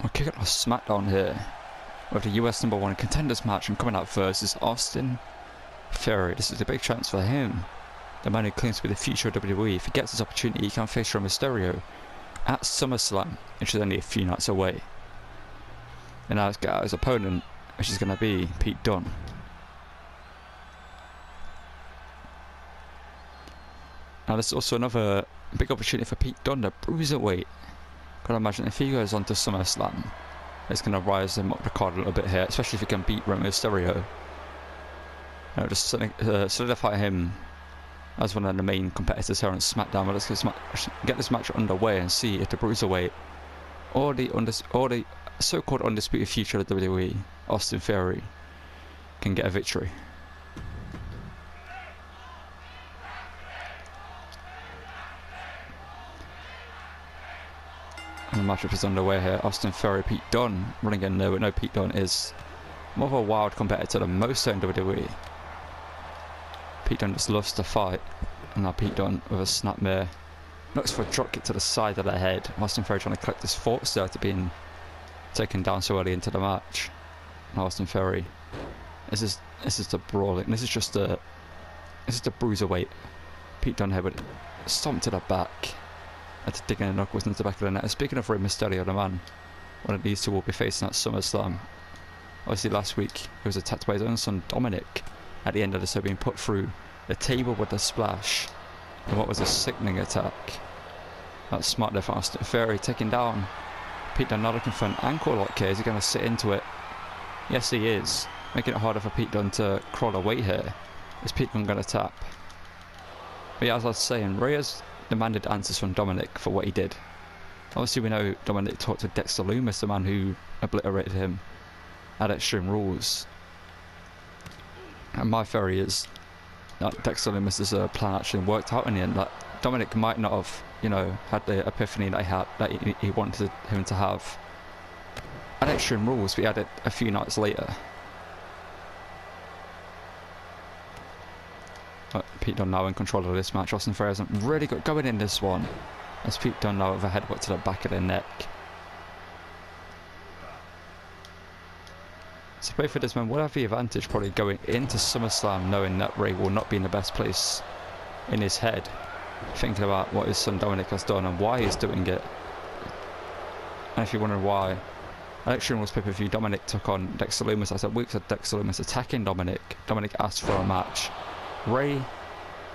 We're kicking off SmackDown here with the US #1 contenders match, and coming out first is Austin Theory. This is a big chance for him, the man who claims to be the future of WWE. If he gets this opportunity, he can face Rey Mysterio at SummerSlam, which is only a few nights away. And now he's got his opponent, which is going to be Pete Dunne. Now this is also another big opportunity for Pete Dunne, the bruiserweight. Gotta imagine if he goes on to SummerSlam, it's going to rise him up the card a little bit here, especially if he can beat Rey Mysterio. Just solidify him as one of the main competitors here on SmackDown. But let's get this match underway and see if the bruiserweight or the so-called undisputed future of WWE, Austin Theory, can get a victory. And the matchup is underway here. Austin Theory, Pete Dunne running in there, but no, Pete Dunne is more of a wild competitor than most in WWE. Pete Dunne just loves to fight. And now Pete Dunne with a snapmare looks for a drop kick to the side of the head. Austin Theory trying to collect his thoughts there after being taken down so early into the match. Now Austin Theory, this is the brawling. This is the bruiserweight. Pete Dunne here, but stomped to the back. Had to dig in the knuckles into the back of the net. And speaking of Rey Mysterio, the man, one of these two will be facing at SummerSlam. Obviously last week he was attacked by his own son Dominic at the end of the show, being put through the table with a splash and what was a sickening attack. That's smart there for Austin Theory, taking down Pete Dunne. Now looking for an ankle lock here. Is he going to sit into it? Yes, he is, making it harder for Pete Dunne to crawl away here. Is Pete Dunne going to tap? But yeah, as I was saying, Rey has demanded answers from Dominic for what he did. Obviously we know Dominic talked to Dexter Lumis, the man who obliterated him at Extreme Rules. And my theory is that Dexter Lumis' plan actually worked out in the end. That Dominic might not have, had the epiphany that he wanted him to have at Extreme Rules. We had it a few nights later. But Pete Dunne now in control of this match. Austin Theory hasn't really got going in this one, as Pete Dunne now with a headbutt to the back of the neck. So both of these men will have the advantage probably going into SummerSlam, knowing that Rey will not be in the best place in his head, thinking about what his son Dominic has done and why he's doing it. And if you're wondering why, at Extreme Rules pay-per-view, Dominic took on Dexter Lumis. I said weeks of Dexter Lumis attacking Dominic. Dominic asked for a match. Rey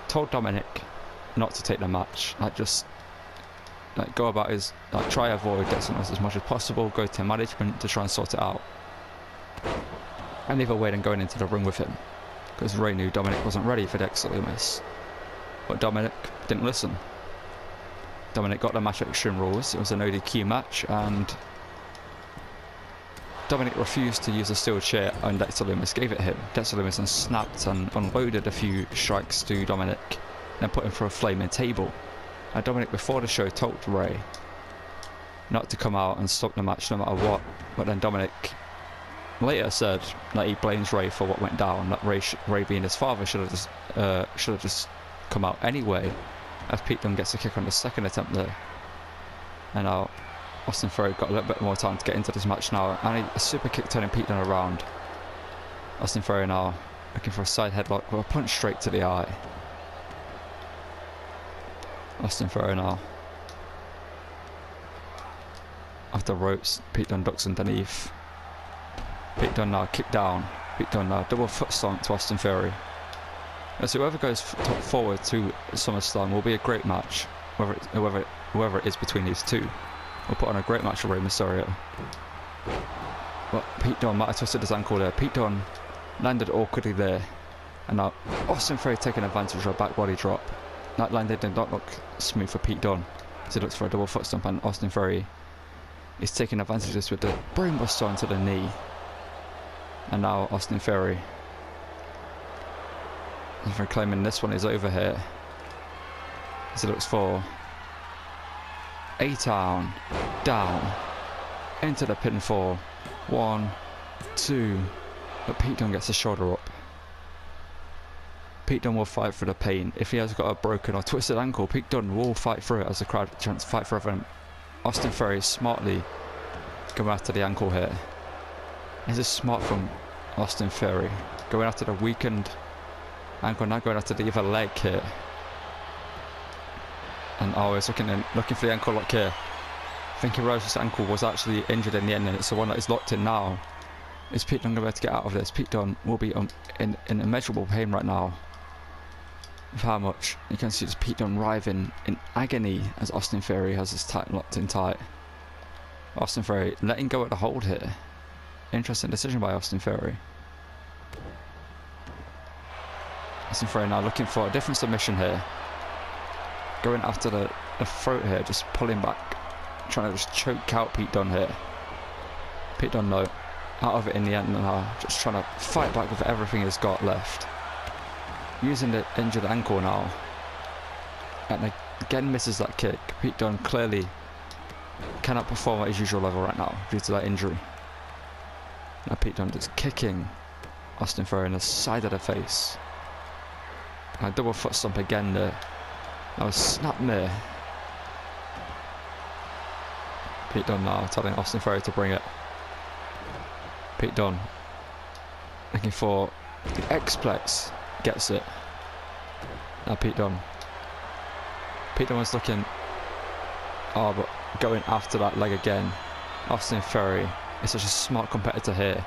told Dominic not to take the match. Go about his, try avoid Dexter Lumis as much as possible. Go to management to try and sort it out. And either way than going into the ring with him, because Rey knew Dominic wasn't ready for Dexter Lumis. But Dominic didn't listen. Dominic got the match at Extreme Rules. It was an ODQ match, and Dominic refused to use a steel chair, and Dexter Lumis gave it him. Dexter Lumis then snapped and unloaded a few strikes to Dominic, then put him for a flaming table. And Dominic before the show told Rey not to come out and stop the match no matter what, but then Dominic later said that he blames Rey for what went down, that Rey being his father should have just come out anyway, as Pete Dunne gets a kick on the second attempt there. And now Austin Theory got a little bit more time to get into this match now, and a super kick turning Pete Dunne around. Austin Theory now looking for a side headlock with a punch straight to the eye. Austin Theory now off the ropes. Pete Dunne ducks underneath. Pete Dunne now kicked down. Pete Dunne now double foot stomp to Austin Theory. So whoever goes forward to SummerSlam will be a great match, whoever it is between these two. We'll put on a great match for Rey Mysterio. But Pete Dunne might have twisted his ankle there. Pete Dunne landed awkwardly there. And now Austin Theory taking advantage of a back body drop. That landing did not look smooth for Pete Dunne, so he looks for a double foot stomp, and Austin Theory is taking advantage of this with the brainbuster onto the knee. And now Austin Theory is claiming this one is over here, as he looks for A-Town down into the pinfall. 1, 2, but Pete Dunne gets a shoulder up. Pete Dunne will fight for the pain. If he has got a broken or twisted ankle, Pete Dunne will fight through it as the crowd chants fight forever. And Austin Theory smartly going after the ankle here. This is smart from Austin Theory. Going after the weakened ankle, now going after the other leg here. And always looking for the ankle lock here. I think he realised his ankle was actually injured in the end, and it's the one that is locked in now. Is Pete Dunne going to be able to get out of this? Pete Dunne will be in immeasurable pain right now. With how much you can see just Pete Dunne writhing in agony as Austin Theory has his tight locked in tight. Austin Theory letting go at the hold here. Interesting decision by Austin Theory. Austin Theory now looking for a different submission here. Going after the throat here, just pulling back. Trying to just choke out Pete Dunne here. Pete Dunne, no. Out of it in the end now. Just trying to fight back with everything he's got left. Using the injured ankle now. And again misses that kick. Pete Dunne clearly cannot perform at his usual level right now due to that injury. Now Pete Dunne just kicking Austin Theory in the side of the face. And a double foot stomp again there. That was snap near. Pete Dunne now telling Austin Theory to bring it. Pete Dunne looking for the X-Plex. Gets it. Now Pete Dunne. Pete Dunne was looking. Oh, but going after that leg again. Austin Theory is such a smart competitor here.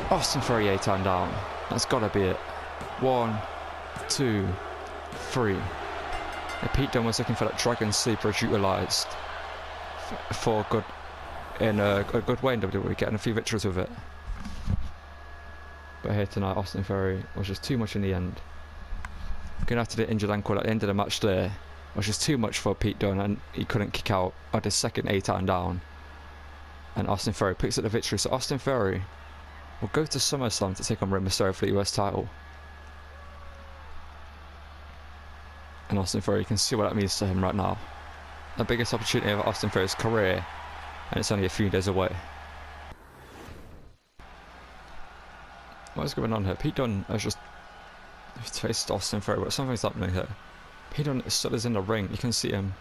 Austin Theory 8-time down. That's gotta be it. 1, 2, 3. And Pete Dunne was looking for that Dragon Sleeper as utilised for good in a good way in WWE, getting a few victories with it. But here tonight, Austin Theory was just too much in the end. Going after the injured ankle at the end of the match there was just too much for Pete Dunne, and he couldn't kick out at his second 8-time down. And Austin Theory picks up the victory, so Austin Theory will go to SummerSlam to take on Rey Mysterio for the US title. And Austin Theory, you can see what that means to him right now. The biggest opportunity of Austin Theory's career, and it's only a few days away. What is going on here? Pete Dunne has just faced Austin Theory, but something's happening here. Pete Dunne still is in the ring. You can see him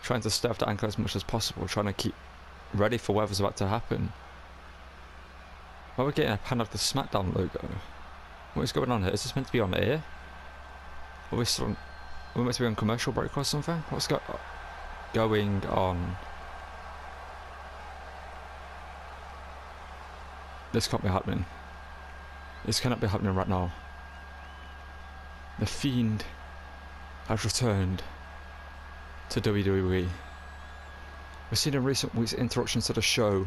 trying to stay off the ankle as much as possible, trying to keep ready for whatever's about to happen. Why are we getting a pan of the SmackDown logo? What is going on here? Is this meant to be on air? Are we still on, are we meant to be on commercial break or something? What's going on? This can't be happening. This cannot be happening right now. The Fiend has returned to WWE. We've seen in recent weeks introductions to the show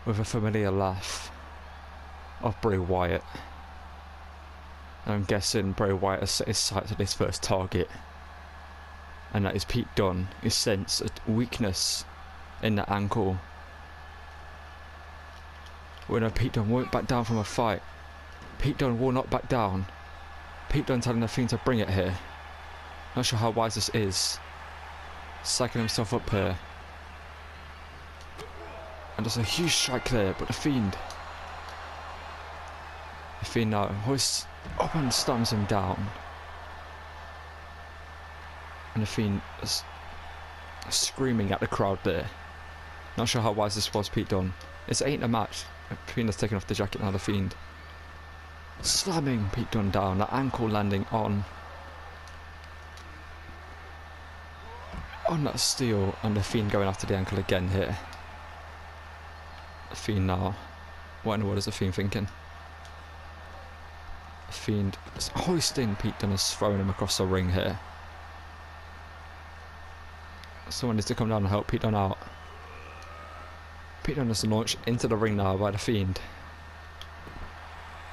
with a familiar laugh of Bray Wyatt. And I'm guessing Bray Wyatt has set his sights on his first target, and that is Pete Dunne. He sensed a weakness in the ankle. Well, no, Pete Dunne won't back down from a fight. Pete Dunne will not back down. Pete Dunne telling the Fiend to bring it here. Not sure how wise this is. Psyching himself up here. And there's a huge strike there, but the Fiend now hoists up and slams him down. And the Fiend is screaming at the crowd there. Not sure how wise this was, Pete Dunne. This ain't a match. Fiend has taken off the jacket now, the Fiend. Slamming Pete Dunne down, that ankle landing on that steel, and the Fiend going after the ankle again here. The Fiend now. What in the world is the Fiend thinking? The Fiend is hoisting Pete Dunne, is throwing him across the ring here. Someone needs to come down and help Pete Dunne out. Pete Dunne is launched into the ring now by the Fiend.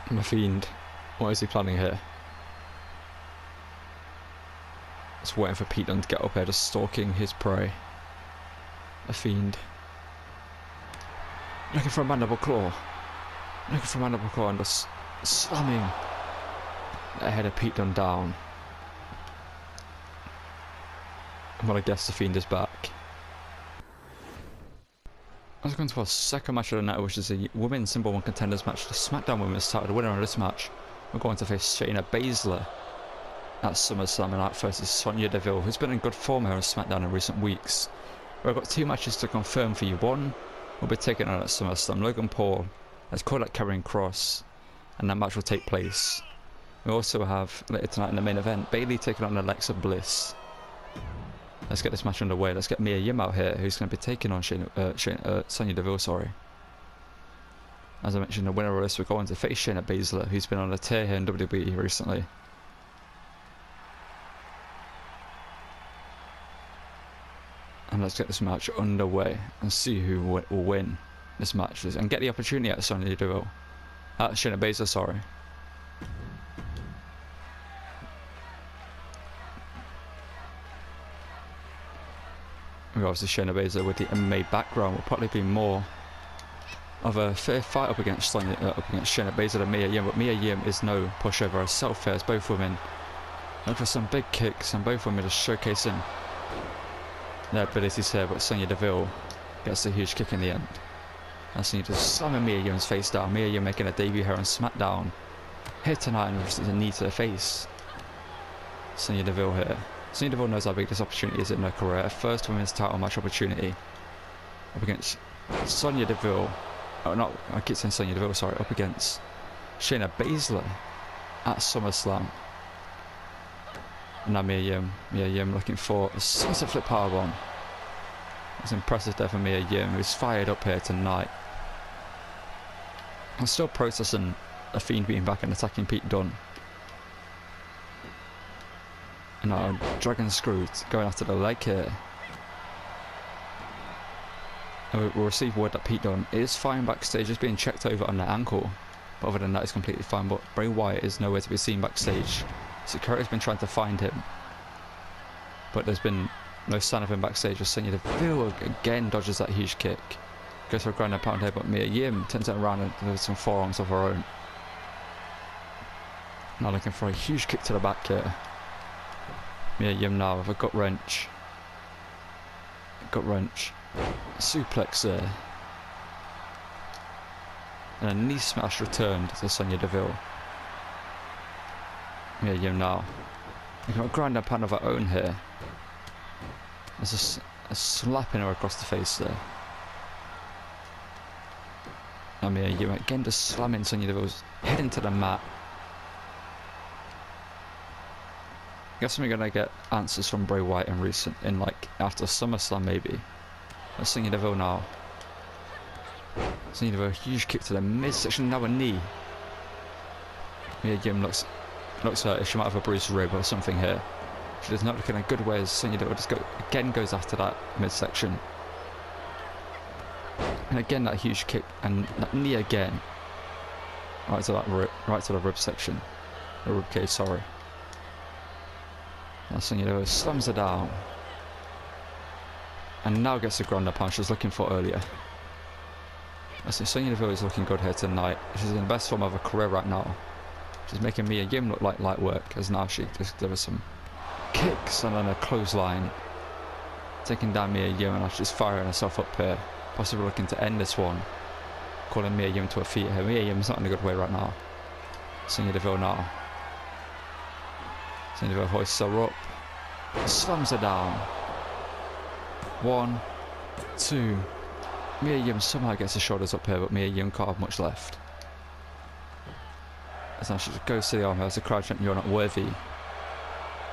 And the Fiend, what is he planning here? Just waiting for Pete Dunne to get up here, just stalking his prey. The Fiend looking for a mandible claw. Looking for a mandible claw and just slamming the head of Pete Dunne down. And well, I guess the Fiend is back. Let's go into our second match of the night, which is a Women's Number 1 Contenders match. The SmackDown Women's title. The winner of this match, we're going to face Shayna Baszler at SummerSlam night versus Sonya Deville, who's been in good form here on SmackDown in recent weeks. We've got 2 matches to confirm for you. One will be taken on at SummerSlam. Logan Paul has called out Karrion Kross, and that match will take place. We also have later tonight in the main event Bayley taking on Alexa Bliss. Let's get this match underway. Let's get Mia Yim out here, who's going to be taking on Sonya Deville. Sorry. As I mentioned, the winner of this will go on to face Shayna Baszler, who's been on a tear here in WWE recently. And let's get this match underway and see who will win this match and get the opportunity at Sonya Deville. Shayna Baszler, sorry. We obviously Shayna Baszler with the MMA background will probably be more of a fair fight up against Shayna Baszler than Mia Yim, but Mia Yim is no pushover herself here, as both women look for some big kicks and both women are showcasing their abilities here, but Sonya Deville gets a huge kick in the end. And Sonya just slamming Mia Yim's face down. Mia Yim making a debut here on SmackDown here tonight and receives a knee to the face. Sonya Deville here. Sonya Deville knows how big this opportunity is in her career. Her first women's title match opportunity up against Sonya Deville. Oh, not, I keep saying Sonya Deville, sorry. Up against Shayna Baszler at SummerSlam. And now Mia Yim looking for a sunset flip powerbomb. It's impressive there for Mia Yim, who's fired up here tonight. I'm still processing a Fiend being back and attacking Pete Dunne. And now Dragon Screw going after the leg here. And we'll receive word that Pete Dunne is fine backstage, just being checked over on the ankle. But other than that, he's completely fine. But Bray Wyatt is nowhere to be seen backstage. Security's been trying to find him, but there's been no sign of him backstage. Just Sonya Deville again dodges that huge kick. Goes for a ground and pound here, but Mia Yim turns it around and does some forearms of her own. Now looking for a huge kick to the back here. Mia Yim now with a gut wrench. Suplex there. And a knee smash returned to Sonya Deville. Mia Yim now. We've got a ground and pound of her own here. There's a slapping her across the face there. Now Mia Yim again just slamming Sonya Deville's head into the mat. Guess we're gonna get answers from Bray Wyatt in like after SummerSlam maybe. Let's Sonya Deville now. Sonya Deville, a huge kick to the midsection, now a knee. Mia Yim looks hurt. She might have a bruised rib or something here. She does not look in a good way as Sonya Deville just goes after that midsection. And again that huge kick and that knee again. Right to the rib section. The rib cage, sorry. Now Sonya Deville slams her down. And now gets the ground up pound she was looking for earlier. I see Sonya Deville is looking good here tonight. She's in the best form of her career right now. She's making Mia Yim look like light work, as now she just delivers some kicks and then a clothesline. Taking down Mia Yim, and now she's firing herself up here. Possibly looking to end this one. Calling Mia Yim to her feet here. Mia Yim's not in a good way right now. Sonya Deville now. Sonya Deville hoists her up. Slams her down. 1, 2. Mia Yim somehow gets her shoulders up here, but Mia Yim can't have much left. As now she goes to the arm, as the crowd chant, "You're not worthy,"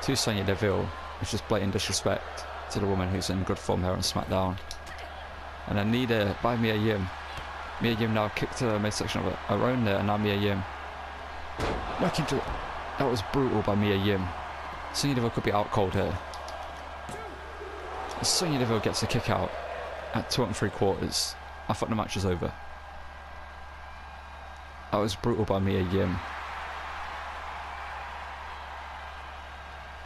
to Sonya Deville, which is blatant disrespect to the woman who's in good form here on SmackDown. And a knee there by Mia Yim. Mia Yim now kicked to the midsection of her own there, and now Mia Yim. That was brutal by Mia Yim. Sonya Deville could be out cold here. Sonya Deville gets a kick out at 2 3/4. I thought the match was over. That was brutal by Mia Yim.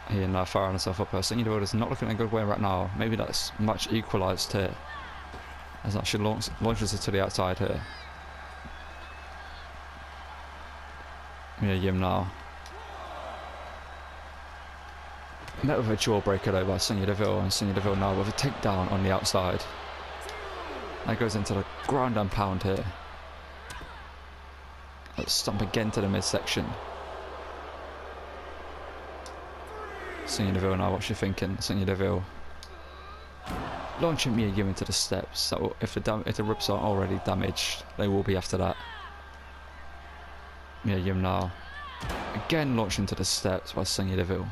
Here now firing herself up her. Sonya Deville is not looking in a good way right now. Maybe that's much equalised here. As that she launches her to the outside here. Mia Yim now. Met with a jawbreaker though by Sonya Deville, and Sonya Deville now with a takedown on the outside. That goes into the ground and pound here. Let's stomp again to the midsection. Sonya Deville now, what's she thinking? Sonya Deville launching Mia Yim into the steps. So if the ribs aren't already damaged, they will be after that. Mia Yim now. Again launched into the steps by Sonya Deville.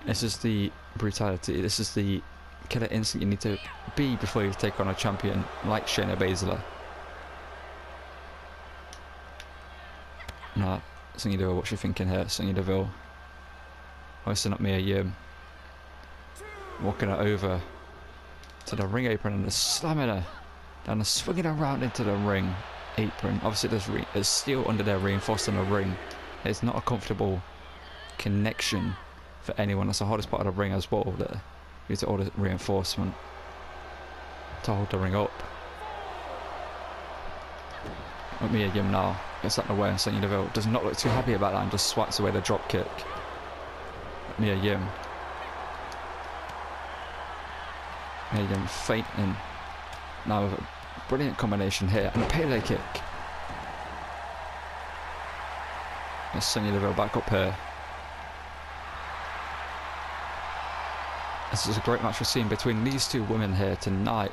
This is the brutality, this is the killer instinct you need to be before you take on a champion like Shayna Baszler. Now, Sonya Deville, what's she thinking here? Sonya Deville hoisting up Mia Yim. Walking her over to the ring apron and slamming her down and swinging her around into the ring apron. Obviously there's steel under there reinforcing the ring. It's not a comfortable connection for anyone. That's the hardest part of the ring as well, that you need to order reinforcement to hold the ring up. With Mia Yim now gets out of the way, and Sonya Deville does not look too happy about that and just swats away the drop kick. Mia Yim fainting now with a brilliant combination here and a Bayley kick. There's Sonya Deville back up here. This is a great match we're seeing between these two women here tonight.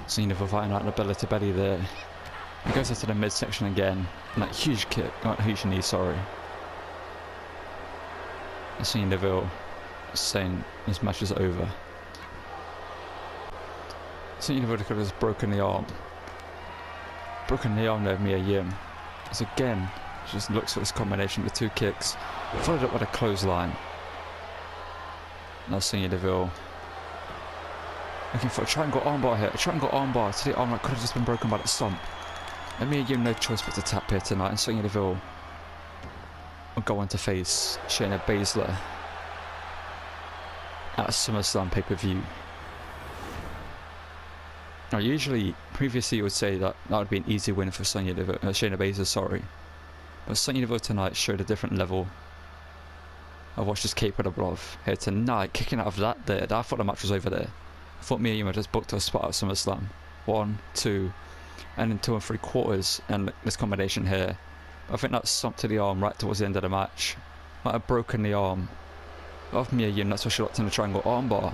Sonya Deville fighting out the belly to belly there. It goes into the midsection again, and that huge kick, not huge knee, sorry. And Sonya Deville saying this match is over. Sonya Deville could have just broken the arm. Broken the arm there of Mia Yim. As again, she just looks for this combination with two kicks, followed up with a clothesline. Now Sonya Deville looking for a triangle armbar here, a triangle armbar to the arm that could have just been broken by the stomp. And Mia Yim no choice but to tap here tonight, and Sonya Deville will go on to face Shayna Baszler at a SummerSlam pay-per-view. Now usually, previously you would say that would be an easy win for Shayna Baszler, sorry. But Sonya Deville tonight showed a different level of what she's capable of here tonight, kicking out of that there. I thought the match was over there. I thought Mia Yim had just booked her spot at SummerSlam. 1, 2, and then 2 3/4, and this combination here. I think that stomped to the arm right towards the end of the match. Might have broken the arm of Mia Yim. That's why she locked in a triangle armbar.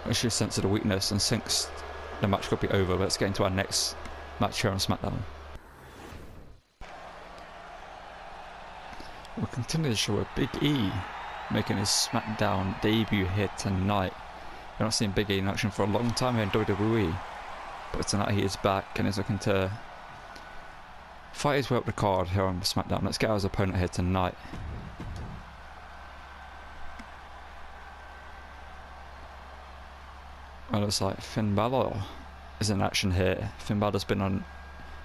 When she sensed the weakness and thinks the match could be over. But let's get into our next match here on SmackDown. We'll continue the show with Big E making his SmackDown debut here tonight. We're not seeing Big E in action for a long time here in WWE, but tonight he is back and is looking to fight his way up the card here on SmackDown. Let's get our opponent here tonight. Well, it looks like Finn Balor is in action here. Finn Balor's been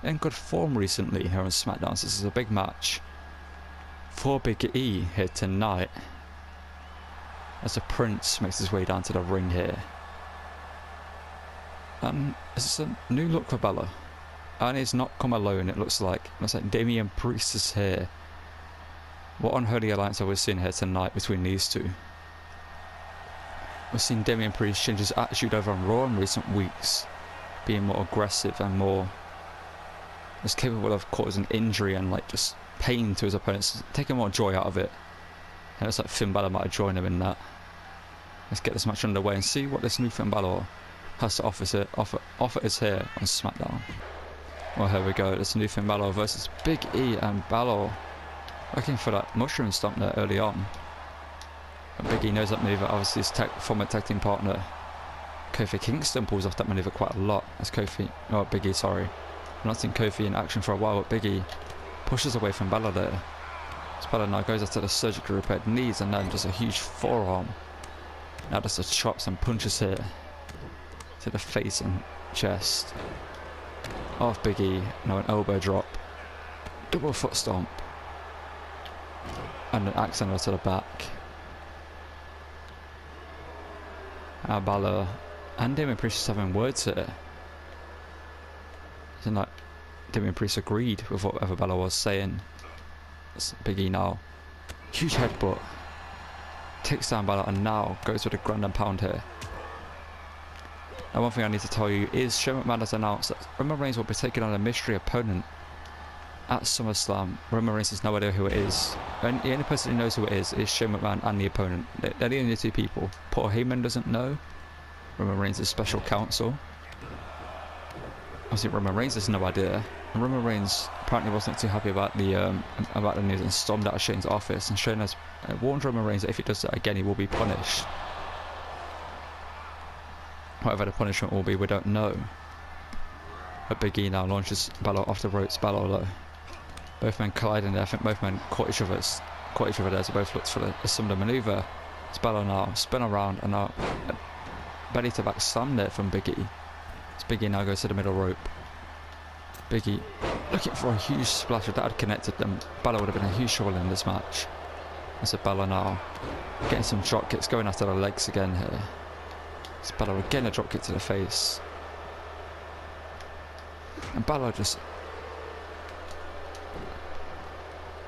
in good form recently here on SmackDown, so this is a big match for Big E here tonight, as the Prince makes his way down to the ring here. And this is a new look for Balor, and he's not come alone. It looks like Damian Priest is here. What unholy alliance are we seeing here tonight between these two? We've seen Damian Priest change his attitude over on Raw in recent weeks, being more aggressive and more just capable of causing injury and like just pain to his opponents, taking more joy out of it. And it's like Finn Balor might have joined him in that. Let's get this match underway and see what this new Finn Balor has to offer us here on SmackDown. Well, here we go. This new Finn Balor versus Big E, and Balor looking for that mushroom stomp there early on. But Big E knows that maneuver. Obviously his former tag team partner Kofi Kingston pulls off that maneuver quite a lot. As Big E, sorry. I've not seen Kofi in action for a while, but Big E pushes away from Balor there. As Balor now goes after the surgically repaired knees, and then just a huge forearm. Now just the chops and punches here to the face and chest of Big E. Now an elbow drop, double foot stomp, and an axe handle to the back. Now Balor and Damian Priest are having words here. Isn't that Damian Priest agreed with whatever Balor was saying? That's Big E now. Huge headbutt. Takes down Balor and now goes with a ground and pound here. Now one thing I need to tell you is Shane McMahon has announced that Roman Reigns will be taking on a mystery opponent at SummerSlam. Roman Reigns has no idea who it is. And the only person who knows who it is Shane McMahon and the opponent. They're the only two people. Paul Heyman doesn't know. Roman Reigns' special counsel. Obviously Roman Reigns has no idea. And Roman Reigns apparently wasn't too happy about the news and stormed out of Shane's office. And Shane has warned Roman Reigns that if he does that again, he will be punished. Whatever the punishment will be, we don't know. But Big E now launches Balor off the ropes, Balor low. Both men colliding there. I think both men caught each other there, so both looked for a similar manoeuvre. It's Balor now spin around and now belly to back slam there from Big E. As Big E now goes to the middle rope. Big E looking for a huge splash. If that had connected them, Balor would have been a huge trouble in this match. As Balor now getting some drop kicks, going after the legs again here. As Balor again a drop kick to the face. And Balor just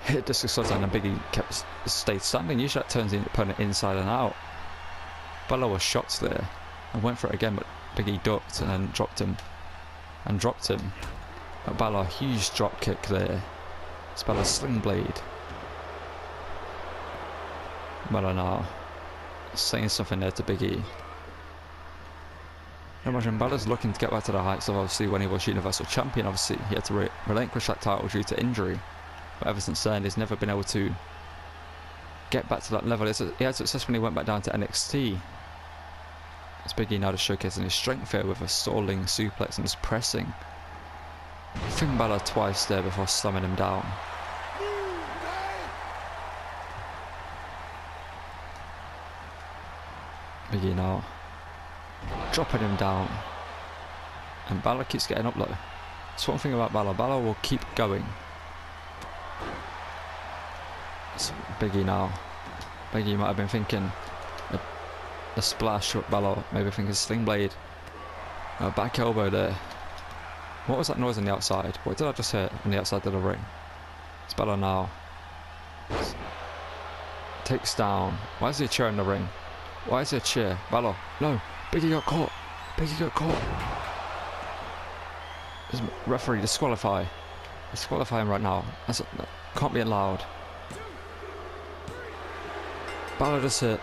hit discus sledgehammer and Big E stayed standing. Usually that turns the opponent inside and out. Balor was shocked there and went for it again, but Big E ducked and then dropped him. But Balor, huge drop kick there. It's Balor's sling blade. Balor now saying something there to Big E. I imagine Balor's looking to get back to the heights of obviously when he was Universal Champion. Obviously he had to relinquish that title due to injury, but ever since then he's never been able to get back to that level. He had success when he went back down to NXT. It's Big E now just showcasing his strength here with a stalling suplex and just pressing. Finn Balor twice there before slamming him down. Big E now dropping him down, and Balor keeps getting up low. That's one thing about Balor. Balor will keep going. It's Big E now. Big E might have been thinking a splash, but Balor maybe thinking sling blade. Back elbow there. What was that noise on the outside? What did I just hear on the outside of the ring? It's Balor now. Takes down. Why is there a chair in the ring? Why is there a chair? Balor. No. Big E got caught. Big E got caught. There's referee disqualify. Disqualify him right now. That can't be allowed. Balor just hit.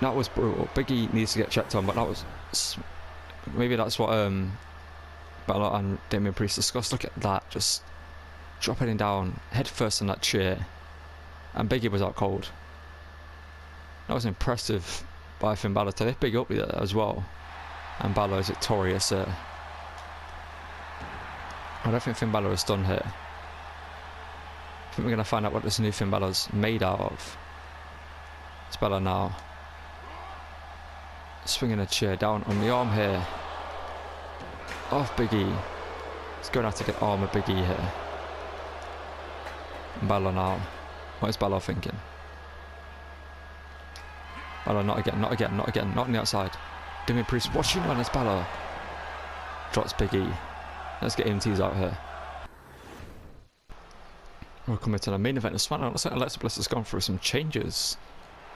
That was brutal. Big E needs to get checked on, but that was... Maybe that's what Balor and Damian Priest discussed. Look at that. Just dropping him down head first in that chair. And Big E was out cold. That was impressive by Finn Balor to lift Big up there as well. And Balor is victorious there. I don't think Finn Balor is done here. I think we're going to find out what this new Finn Balor's made out of. It's Balor now. Swinging a chair down on the arm here. Off Big E. He's going after the arm of Big E here. And Balor now. What is Balor thinking? Balor, not again, not again, not again, not on the outside. Damian Priest watching on as Balor drops Big E. Let's get EMTs out here. We're coming to the main event of SmackDown. Looks like Alexa Bliss has gone through some changes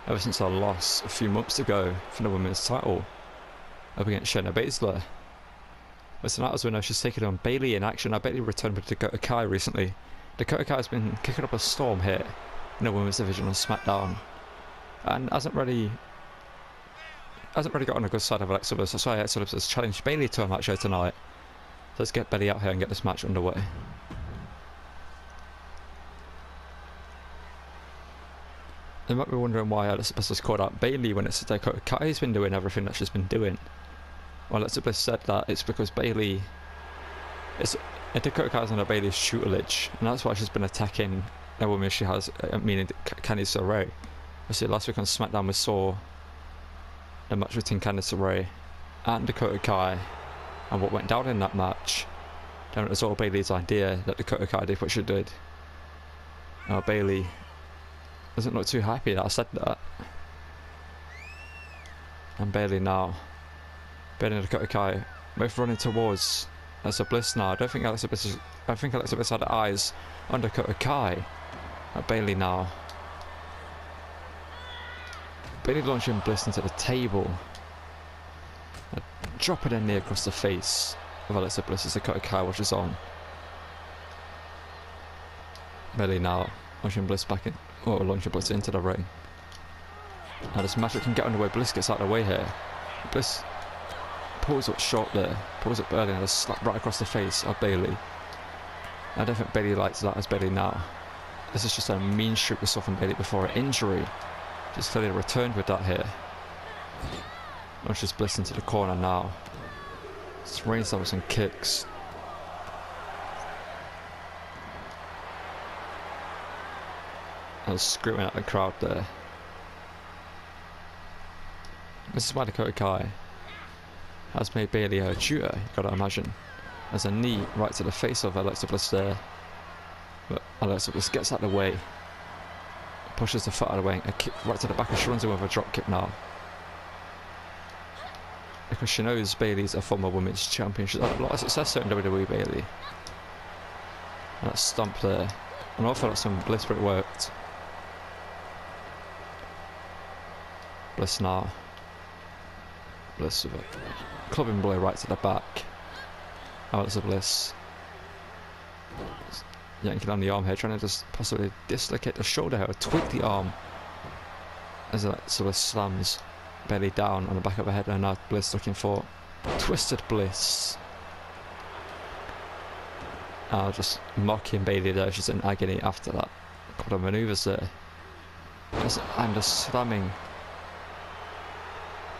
ever since her loss a few months ago for the women's title up against Shayna Baszler. But tonight, as we know, she's taken on Bayley in action. Now Bayley returned with Dakota Kai recently. Dakota Kai has been kicking up a storm here in the women's division on SmackDown, and hasn't really got on a good side of Alexa Bliss. That's why Alexa Bliss has challenged Bayley to a match here tonight. So let's get Bayley out here and get this match underway. You might be wondering why Alexa Bliss has called out Bayley when it's Dakota Kai's been doing everything that she's been doing. Well, Alexa Bliss said that it's because Bayley... Dakota Kai's under Bayley's tutelage, and that's why she's been attacking a woman she has, meaning Candice LeRae. Obviously, last week on SmackDown we saw the match between Candice LeRae and Dakota Kai, and what went down in that match. Then it was all Bayley's idea that Dakota Kai did what she did. Bayley doesn't look too happy that I said that. And Bayley now. Bayley and Dakota Kai both running towards Alexa Bliss now. I think Alexa Bliss had eyes on Dakota Kai. Bayley now. Bayley launching Bliss into the table. Dropping her knee across the face. of Alexa Bliss as Dakota Kai watches on. Bayley now launching Bliss back in, or launching Bliss into the ring. Now this match can get underway. Bliss gets out of the way here. Bliss pulls up short there, pulls up early and a slap right across the face of Bayley. I don't think Bayley likes that as Bayley now. This is just a mean streak we saw from Bayley before her injury. She's clearly returned with that here. Launches Bliss into the corner now. It's rains down with some kicks. I was screaming at the crowd there. This is why Dakota Kai has made Bayley her tutor, you gotta imagine. There's a knee right to the face of Alexa Bliss there. But Alexa Bliss gets out of the way. Pushes the foot out of the way. A kick right to the back and she runs in with a drop kick now. Because she knows Bayley's a former women's champion. She's had a lot of success in WWE, Bayley. And that stomp there. An awful lot from Bliss, but it worked. Bliss now. Bliss with a clubbing blow right to the back. Alexa Bliss yanking on the arm here, trying to just possibly dislocate the shoulder here, or tweak the arm as Alexa Bliss slams Bayley down on the back of her head, and now Bliss looking for Twisted Bliss. Just mocking Bayley there, she's in agony after that. Couple of manoeuvres there. And just slamming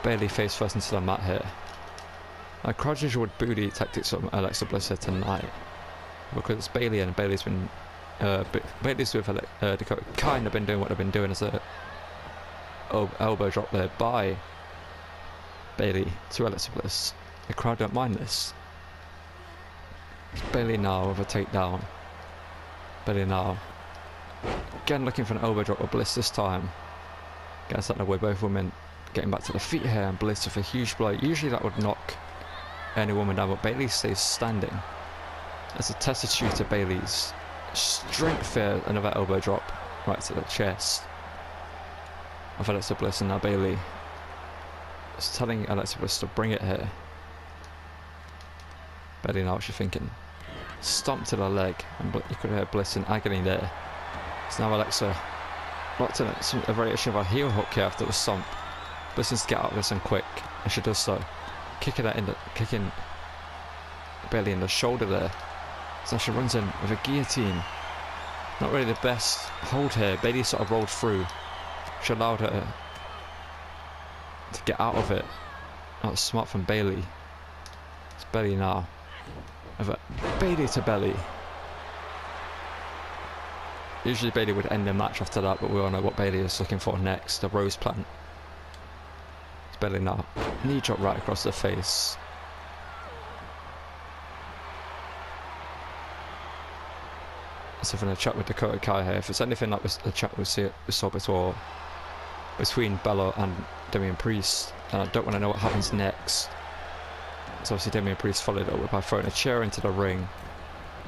Bayley face first into the mat here. Crowd usual booty tactics from Alexa Bliss here tonight. Because it's Bayley and Bayley's been Bayley's with Dakota kind of been doing what they've been doing as a elbow drop there by Bayley to Alexa Bliss. The crowd don't mind this. It's Bayley now with a takedown. Bayley now again looking for an elbow drop with Bliss this time. Gets out of the way, both women getting back to the feet here, and Bliss with a huge blow. Usually that would knock any woman down, but Bayley stays standing. That's a testitude to Bayley's strength here. Another elbow drop right to the chest of Alexa Bliss, and now Bayley is telling Alexa Bliss to bring it here. Bayley now, what she's thinking. Stomp to the leg, and you could hear Bliss in agony there. So now Alexa locked in a variation of a heel hook here after the stomp. Bliss needs to get out of this and quick, and she does so. Kicking Bayley in the shoulder there. So she runs in with a guillotine. Not really the best hold here. Bayley sort of rolled through. She allowed her to get out of it. That was smart from Bayley. It's Bayley now. Bayley to belly. Usually Bayley would end the match after that, but we all know what Bayley is looking for next. The rose plant. It's Bayley now. Knee drop right across the face. Let's have a chat with Dakota Kai here. If it's anything like the chat we saw before between Bella and Damian Priest, I don't want to know what happens next. So obviously Damian Priest followed up by throwing a chair into the ring,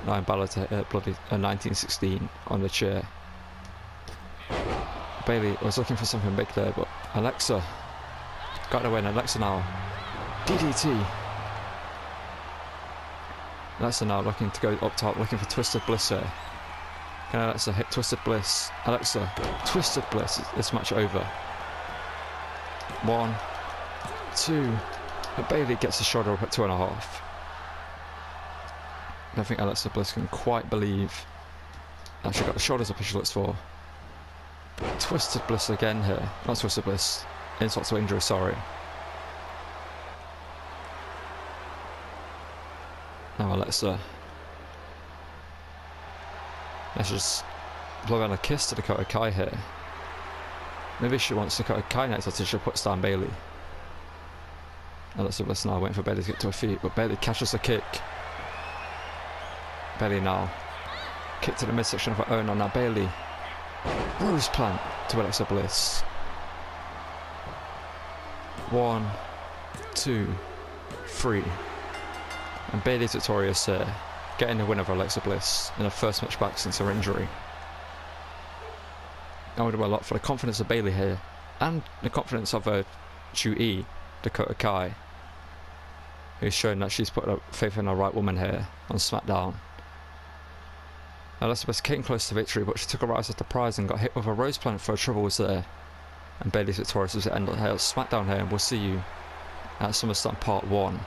allowing Bella to hit bloody 1916 on the chair. Bayley was looking for something big there, but Alexa got the win. Alexa now DDT. Alexa now looking to go up top, looking for Twisted Bliss here. Can Alexa hit Twisted Bliss? Alexa, Twisted Bliss. This match over. 1, 2. But Bayley gets the shoulder up at 2.5. I don't think Alexa Bliss can quite believe that she got the shoulders up as she looks for. Twisted Bliss again here. Not Twisted Bliss. Insult to injury, sorry. Now Alexa. Let's just blow on a kiss to Dakota Kai here. Maybe she wants Dakota Kai next until she puts down Bayley. Alexa Bliss now waiting for Bayley to get to her feet, but Bayley catches the kick. Bayley now. Kick to the midsection of her own, and now Bayley. Rose plant to Alexa Bliss. 1, 2, 3. And Bayley's victorious here, getting the win over Alexa Bliss in her first match back since her injury. I would do a lot for the confidence of Bayley here, and the confidence of her Chu-E, Dakota Kai, who's showing that she's put faith in the right woman here on SmackDown. Alexa Bliss came close to victory, but she took a rise at the prize and got hit with a rose plant for her troubles there. And Bayley's victorious as it ended here at SmackDown here, and we'll see you at SummerSlam Part 1.